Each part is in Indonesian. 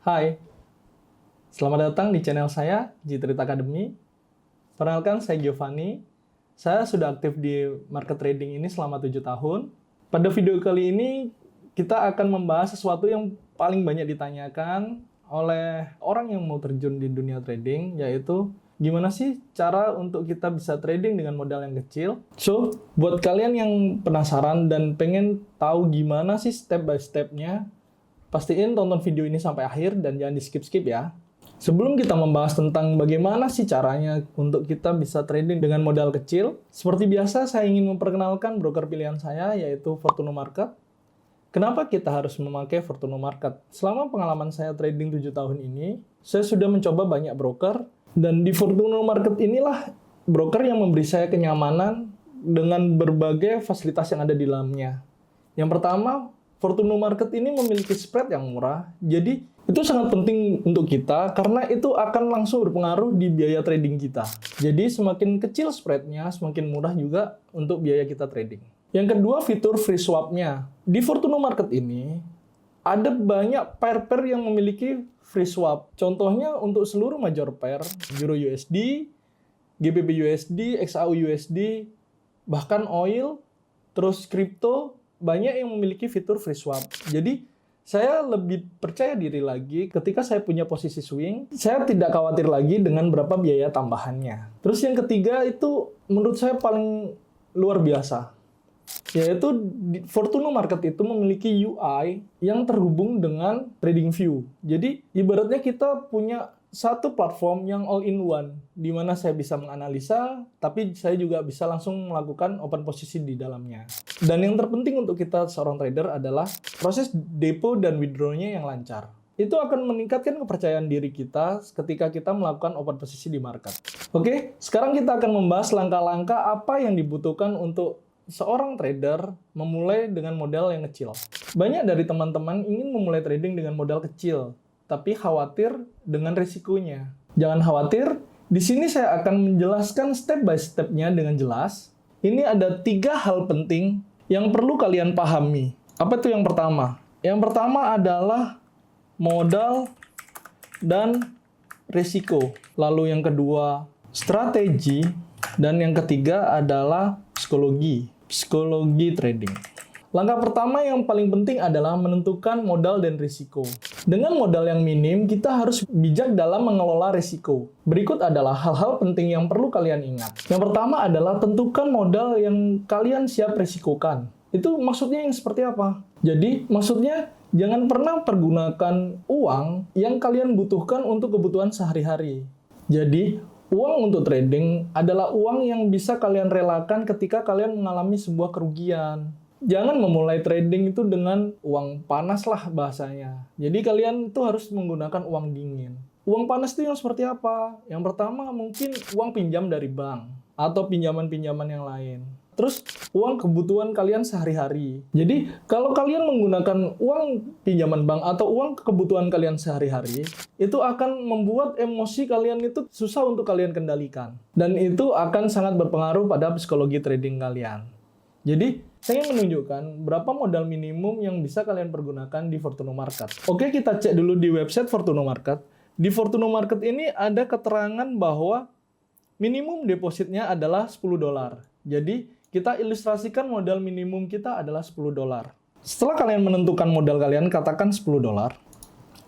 Hai, selamat datang di channel saya, Jitrit Academy. Perkenalkan, saya Giovanni. Saya sudah aktif di market trading ini selama 7 tahun. Pada video kali ini, kita akan membahas sesuatu yang paling banyak ditanyakan oleh orang yang mau terjun di dunia trading, yaitu gimana sih cara untuk kita bisa trading dengan modal yang kecil? So, buat kalian yang penasaran dan pengen tahu gimana sih step by step-nya, pastiin tonton video ini sampai akhir dan jangan di-skip-skip ya. Sebelum kita membahas tentang bagaimana sih caranya untuk kita bisa trading dengan modal kecil, seperti biasa saya ingin memperkenalkan broker pilihan saya, yaitu Fortuno Market. Kenapa kita harus memakai Fortuno Market? Selama pengalaman saya trading 7 tahun ini, saya sudah mencoba banyak broker, dan di Fortuno Market inilah broker yang memberi saya kenyamanan dengan berbagai fasilitas yang ada di dalamnya. Yang pertama, Fortuno Market ini memiliki spread yang murah, jadi itu sangat penting untuk kita karena itu akan langsung berpengaruh di biaya trading kita. Jadi semakin kecil spreadnya, semakin murah juga untuk biaya kita trading. Yang kedua, fitur free swap-nya. Di Fortuno Market ini, ada banyak pair-pair yang memiliki free swap. Contohnya untuk seluruh major pair, Euro USD, GBP USD, XAU USD, bahkan oil, terus crypto, banyak yang memiliki fitur free swap. Jadi, saya lebih percaya diri lagi ketika saya punya posisi swing, saya tidak khawatir lagi dengan berapa biaya tambahannya. Terus yang ketiga itu menurut saya paling luar biasa, yaitu Fortuno Market itu memiliki UI yang terhubung dengan TradingView. Jadi, ibaratnya kita punya satu platform yang all-in-one, di mana saya bisa menganalisa, tapi saya juga bisa langsung melakukan open posisi di dalamnya. Dan yang terpenting untuk kita seorang trader adalah proses depo dan withdraw-nya yang lancar. Itu akan meningkatkan kepercayaan diri kita ketika kita melakukan open posisi di market. Oke, sekarang kita akan membahas langkah-langkah apa yang dibutuhkan untuk seorang trader memulai dengan modal yang kecil. Banyak dari teman-teman ingin memulai trading dengan modal kecil, tapi khawatir dengan risikonya. Jangan khawatir, di sini saya akan menjelaskan step by step-nya dengan jelas. Ini ada 3 hal penting yang perlu kalian pahami. Apa itu yang pertama? Yang pertama adalah modal dan risiko. Lalu yang kedua, strategi. Dan yang ketiga adalah psikologi trading. Langkah pertama yang paling penting adalah menentukan modal dan risiko. Dengan modal yang minim, kita harus bijak dalam mengelola risiko. Berikut adalah hal-hal penting yang perlu kalian ingat. Yang pertama adalah tentukan modal yang kalian siap risikokan. Itu maksudnya yang seperti apa? Jadi, maksudnya jangan pernah pergunakan uang yang kalian butuhkan untuk kebutuhan sehari-hari. Jadi, uang untuk trading adalah uang yang bisa kalian relakan ketika kalian mengalami sebuah kerugian. Jangan memulai trading itu dengan uang panas lah bahasanya. Jadi kalian tuh harus menggunakan uang dingin. Uang panas itu yang seperti apa? Yang pertama mungkin uang pinjam dari bank atau pinjaman-pinjaman yang lain. Terus uang kebutuhan kalian sehari-hari. Jadi kalau kalian menggunakan uang pinjaman bank atau uang kebutuhan kalian sehari-hari, itu akan membuat emosi kalian itu susah untuk kalian kendalikan. Dan itu akan sangat berpengaruh pada psikologi trading kalian. Jadi, saya ingin menunjukkan berapa modal minimum yang bisa kalian pergunakan di Fortuno Market. Oke, kita cek dulu di website Fortuno Market. Di Fortuno Market ini ada keterangan bahwa minimum depositnya adalah $10. Jadi, kita ilustrasikan modal minimum kita adalah $10. Setelah kalian menentukan modal kalian, katakan $10,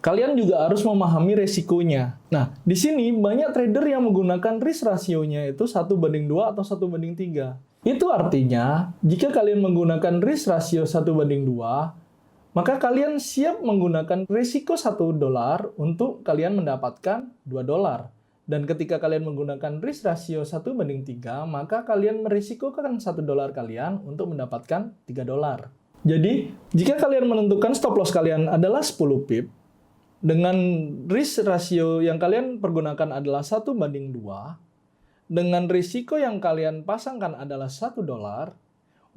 kalian juga harus memahami resikonya. Nah, di sini banyak trader yang menggunakan risk ratio-nya itu 1:2 atau 1:3. Itu artinya, jika kalian menggunakan risk ratio 1:2, maka kalian siap menggunakan risiko $1 untuk kalian mendapatkan $2. Dan ketika kalian menggunakan risk ratio 1:3, maka kalian merisikokan $1 kalian untuk mendapatkan $3. Jadi, jika kalian menentukan stop loss kalian adalah 10 pip, dengan risk ratio yang kalian pergunakan adalah 1:2, dengan risiko yang kalian pasangkan adalah $1,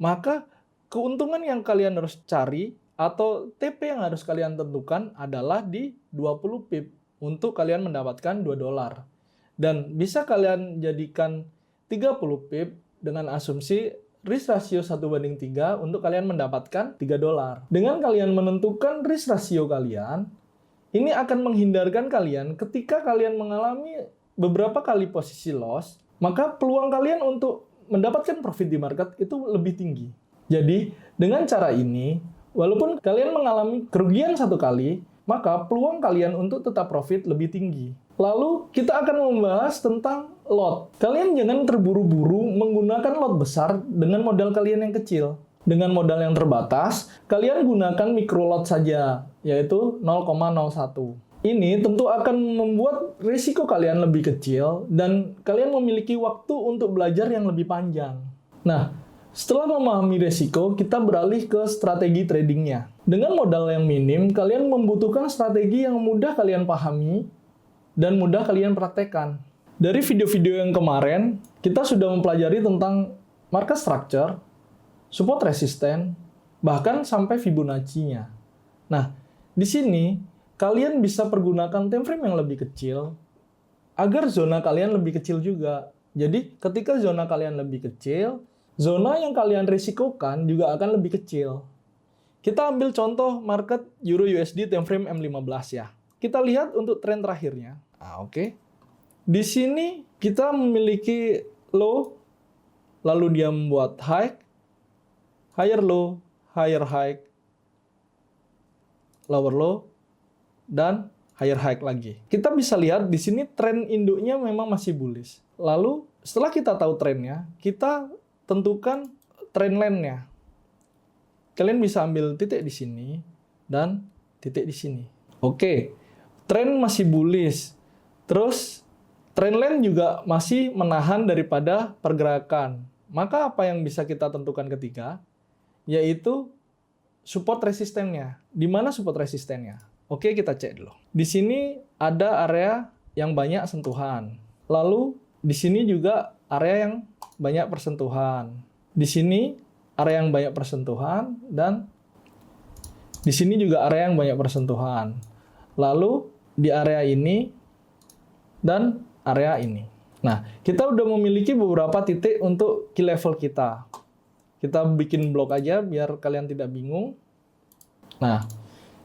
maka keuntungan yang kalian harus cari atau TP yang harus kalian tentukan adalah di 20 pip untuk kalian mendapatkan $2. Dan bisa kalian jadikan 30 pip dengan asumsi risk ratio 1:3 untuk kalian mendapatkan $3. Dengan kalian menentukan risk ratio kalian, ini akan menghindarkan kalian ketika kalian mengalami beberapa kali posisi loss, maka peluang kalian untuk mendapatkan profit di market itu lebih tinggi. Jadi, dengan cara ini, walaupun kalian mengalami kerugian satu kali, maka peluang kalian untuk tetap profit lebih tinggi. Lalu, kita akan membahas tentang lot. Kalian jangan terburu-buru menggunakan lot besar dengan modal kalian yang kecil. Dengan modal yang terbatas, kalian gunakan micro lot saja, yaitu 0,01. Ini tentu akan membuat risiko kalian lebih kecil dan kalian memiliki waktu untuk belajar yang lebih panjang. Nah, setelah memahami risiko, kita beralih ke strategi tradingnya. Dengan modal yang minim, kalian membutuhkan strategi yang mudah kalian pahami dan mudah kalian praktekkan. Dari video-video yang kemarin, kita sudah mempelajari tentang market structure, support resisten, bahkan sampai Fibonacci-nya. Nah, di sini kalian bisa pergunakan time frame yang lebih kecil agar zona kalian lebih kecil juga. Jadi, ketika zona kalian lebih kecil, zona yang kalian risikokan juga akan lebih kecil. Kita ambil contoh market Euro USD time frame M15 ya. Kita lihat untuk tren terakhirnya. Oke. Di sini kita memiliki low, lalu dia membuat high, higher low, higher high, lower low, dan higher high lagi. Kita bisa lihat di sini tren induknya memang masih bullish. Lalu setelah kita tahu trennya, kita tentukan trend line-nya. Kalian bisa ambil titik di sini dan titik di sini. Oke, tren masih bullish. Terus trend line juga masih menahan daripada pergerakan. Maka apa yang bisa kita tentukan ketiga? Yaitu support resistennya. Di mana support resistennya? Oke, kita cek dulu. Di sini ada area yang banyak sentuhan. Lalu di sini juga area yang banyak persentuhan. Di sini area yang banyak persentuhan dan di sini juga area yang banyak persentuhan. Lalu di area ini dan area ini. Nah, kita udah memiliki beberapa titik untuk key level kita. Kita bikin blok aja biar kalian tidak bingung. Nah,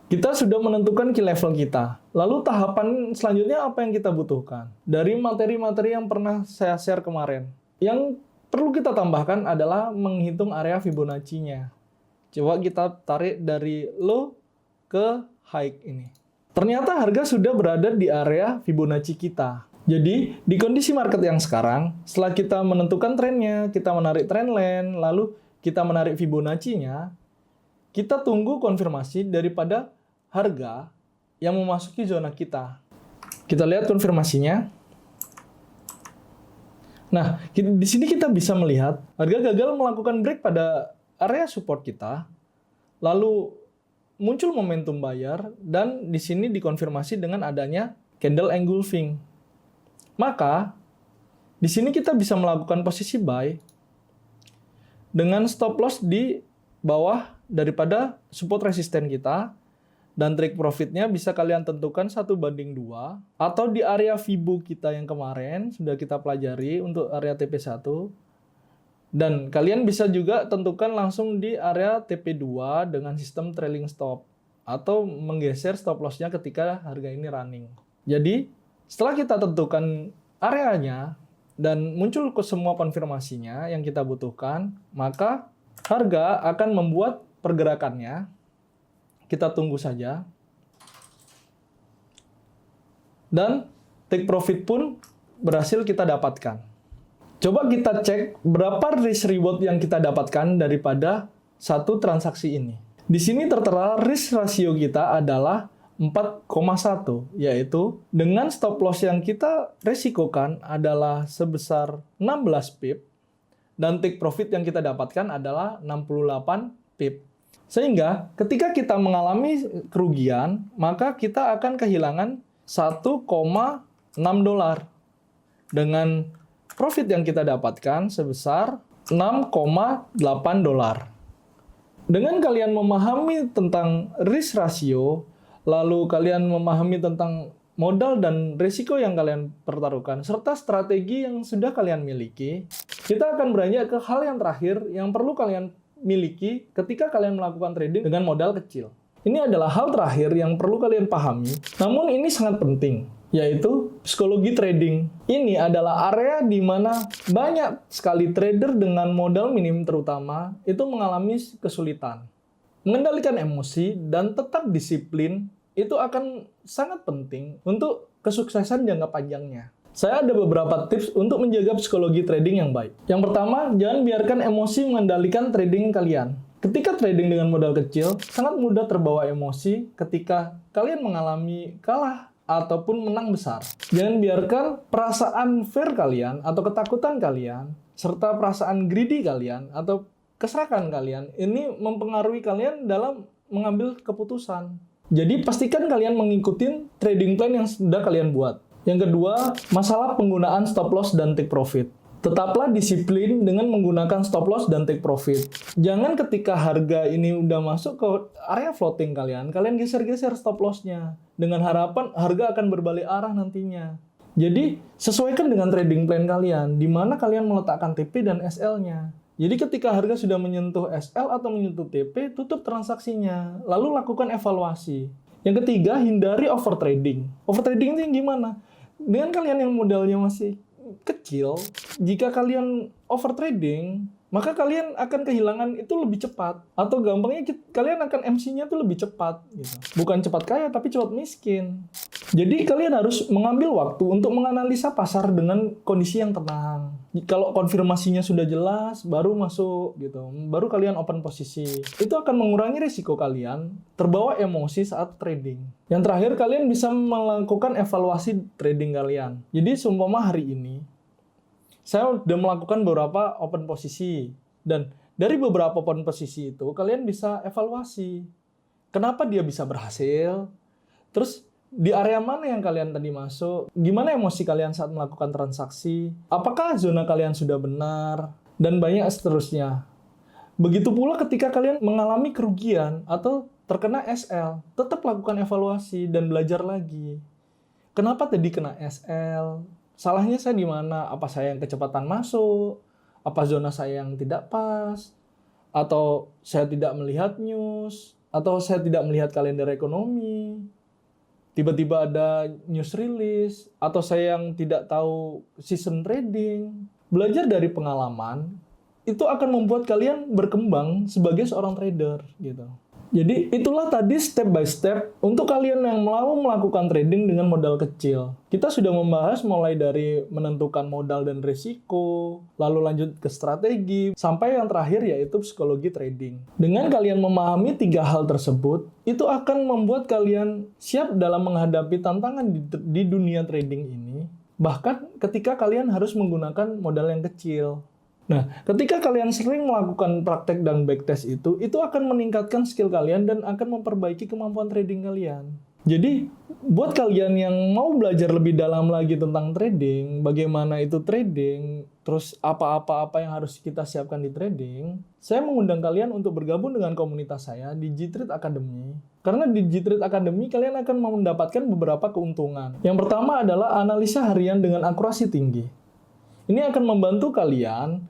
kita sudah menentukan key level kita. Lalu tahapan selanjutnya apa yang kita butuhkan? Dari materi-materi yang pernah saya share kemarin. Yang perlu kita tambahkan adalah menghitung area Fibonacci-nya. Coba kita tarik dari low ke high ini. Ternyata harga sudah berada di area Fibonacci kita. Jadi, di kondisi market yang sekarang, setelah kita menentukan trennya, kita menarik trend line, lalu kita menarik Fibonacci-nya, kita tunggu konfirmasi daripada harga yang memasuki zona kita. Kita lihat konfirmasinya. Nah, di sini kita bisa melihat harga gagal melakukan break pada area support kita, lalu muncul momentum buyer, dan di sini dikonfirmasi dengan adanya candle engulfing. Maka, di sini kita bisa melakukan posisi buy dengan stop loss di bawah daripada support resisten kita, dan take profitnya bisa kalian tentukan 1:2, atau di area Fibo kita yang kemarin sudah kita pelajari untuk area TP1, dan kalian bisa juga tentukan langsung di area TP2 dengan sistem trailing stop, atau menggeser stop loss-nya ketika harga ini running. Jadi, setelah kita tentukan areanya dan muncul ke semua konfirmasinya yang kita butuhkan, maka harga akan membuat pergerakannya. Kita tunggu saja. Dan take profit pun berhasil kita dapatkan. Coba kita cek berapa risk reward yang kita dapatkan daripada satu transaksi ini. Di sini tertera risk ratio kita adalah 4,1, yaitu dengan stop loss yang kita resikokan adalah sebesar 16 pip, dan take profit yang kita dapatkan adalah 68 pip. Sehingga ketika kita mengalami kerugian, maka kita akan kehilangan 1,6 dolar. Dengan profit yang kita dapatkan sebesar 6,8 dolar. Dengan kalian memahami tentang risk ratio, lalu kalian memahami tentang modal dan risiko yang kalian pertaruhkan, serta strategi yang sudah kalian miliki, kita akan beranjak ke hal yang terakhir yang perlu kalian miliki ketika kalian melakukan trading dengan modal kecil, Ini adalah hal terakhir yang perlu kalian pahami, namun ini sangat penting, yaitu psikologi trading. Ini adalah area di mana banyak sekali trader dengan modal minim terutama itu mengalami kesulitan. Mengendalikan emosi dan tetap disiplin itu akan sangat penting untuk kesuksesan jangka panjangnya. Saya ada beberapa tips untuk menjaga psikologi trading yang baik. Yang pertama, jangan biarkan emosi mengendalikan trading kalian. Ketika trading dengan modal kecil, sangat mudah terbawa emosi ketika kalian mengalami kalah ataupun menang besar. Jangan biarkan perasaan fear kalian atau ketakutan kalian, serta perasaan greedy kalian atau keserakan kalian, ini mempengaruhi kalian dalam mengambil keputusan. Jadi pastikan kalian mengikuti trading plan yang sudah kalian buat. Yang kedua, masalah penggunaan stop loss dan take profit. Tetaplah disiplin dengan menggunakan stop loss dan take profit. Jangan ketika harga ini udah masuk ke area floating kalian geser-geser stop loss-nya dengan harapan harga akan berbalik arah nantinya. Jadi, sesuaikan dengan trading plan kalian, di mana kalian meletakkan TP dan SL-nya. Jadi ketika harga sudah menyentuh SL atau menyentuh TP, tutup transaksinya, lalu lakukan evaluasi. Yang ketiga, hindari overtrading. Overtrading itu gimana? Dengan kalian yang modalnya masih kecil, jika kalian overtrading, maka kalian akan kehilangan itu lebih cepat. Atau gampangnya kalian akan MC-nya itu lebih cepat. Gitu. Bukan cepat kaya, tapi cepat miskin. Jadi kalian harus mengambil waktu untuk menganalisa pasar dengan kondisi yang tenang. Kalau konfirmasinya sudah jelas, baru masuk gitu. Baru kalian open posisi. Itu akan mengurangi risiko kalian terbawa emosi saat trading. Yang terakhir, kalian bisa melakukan evaluasi trading kalian. Jadi seumpama hari ini saya sudah melakukan beberapa open posisi, dan dari beberapa open posisi itu kalian bisa evaluasi. Kenapa dia bisa berhasil? Terus di area mana yang kalian tadi masuk? Gimana emosi kalian saat melakukan transaksi? Apakah zona kalian sudah benar? Dan banyak seterusnya. Begitu pula ketika kalian mengalami kerugian atau terkena SL, tetap lakukan evaluasi dan belajar lagi. Kenapa tadi kena SL? Salahnya saya di mana? Apa saya yang kecepatan masuk? Apa zona saya yang tidak pas? Atau saya tidak melihat news? Atau saya tidak melihat kalender ekonomi? Tiba-tiba ada news release? Atau saya yang tidak tahu season trading? Belajar dari pengalaman, itu akan membuat kalian berkembang sebagai seorang trader, gitu. Jadi itulah tadi step by step untuk kalian yang mau melakukan trading dengan modal kecil. Kita sudah membahas mulai dari menentukan modal dan risiko, lalu lanjut ke strategi, sampai yang terakhir yaitu psikologi trading. Dengan kalian memahami 3 hal tersebut, itu akan membuat kalian siap dalam menghadapi tantangan di dunia trading ini, bahkan ketika kalian harus menggunakan modal yang kecil. Nah, ketika kalian sering melakukan praktek dan backtest itu akan meningkatkan skill kalian dan akan memperbaiki kemampuan trading kalian. Jadi, buat kalian yang mau belajar lebih dalam lagi tentang trading, bagaimana itu trading, terus apa-apa yang harus kita siapkan di trading, saya mengundang kalian untuk bergabung dengan komunitas saya di G-Trade Academy. Karena di G-Trade Academy, kalian akan mendapatkan beberapa keuntungan. Yang pertama adalah analisa harian dengan akurasi tinggi. Ini akan membantu kalian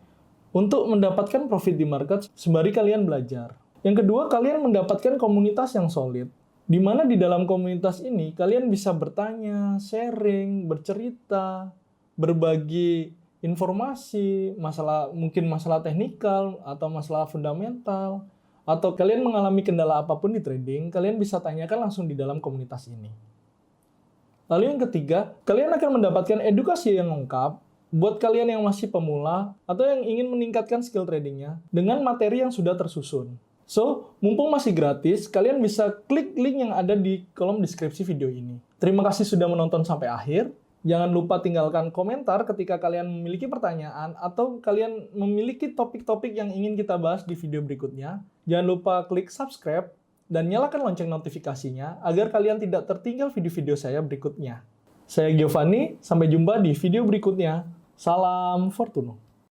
untuk mendapatkan profit di market sembari kalian belajar. Yang kedua, kalian mendapatkan komunitas yang solid, di mana di dalam komunitas ini kalian bisa bertanya, sharing, bercerita, berbagi informasi, mungkin masalah teknikal atau masalah fundamental, atau kalian mengalami kendala apapun di trading, kalian bisa tanyakan langsung di dalam komunitas ini. Lalu yang ketiga, kalian akan mendapatkan edukasi yang lengkap buat kalian yang masih pemula atau yang ingin meningkatkan skill tradingnya dengan materi yang sudah tersusun. So, mumpung masih gratis, kalian bisa klik link yang ada di kolom deskripsi video ini. Terima kasih sudah menonton sampai akhir. Jangan lupa tinggalkan komentar ketika kalian memiliki pertanyaan atau kalian memiliki topik-topik yang ingin kita bahas di video berikutnya. Jangan lupa klik subscribe dan nyalakan lonceng notifikasinya agar kalian tidak tertinggal video-video saya berikutnya. Saya Giovanni, sampai jumpa di video berikutnya. Salam Fortuno.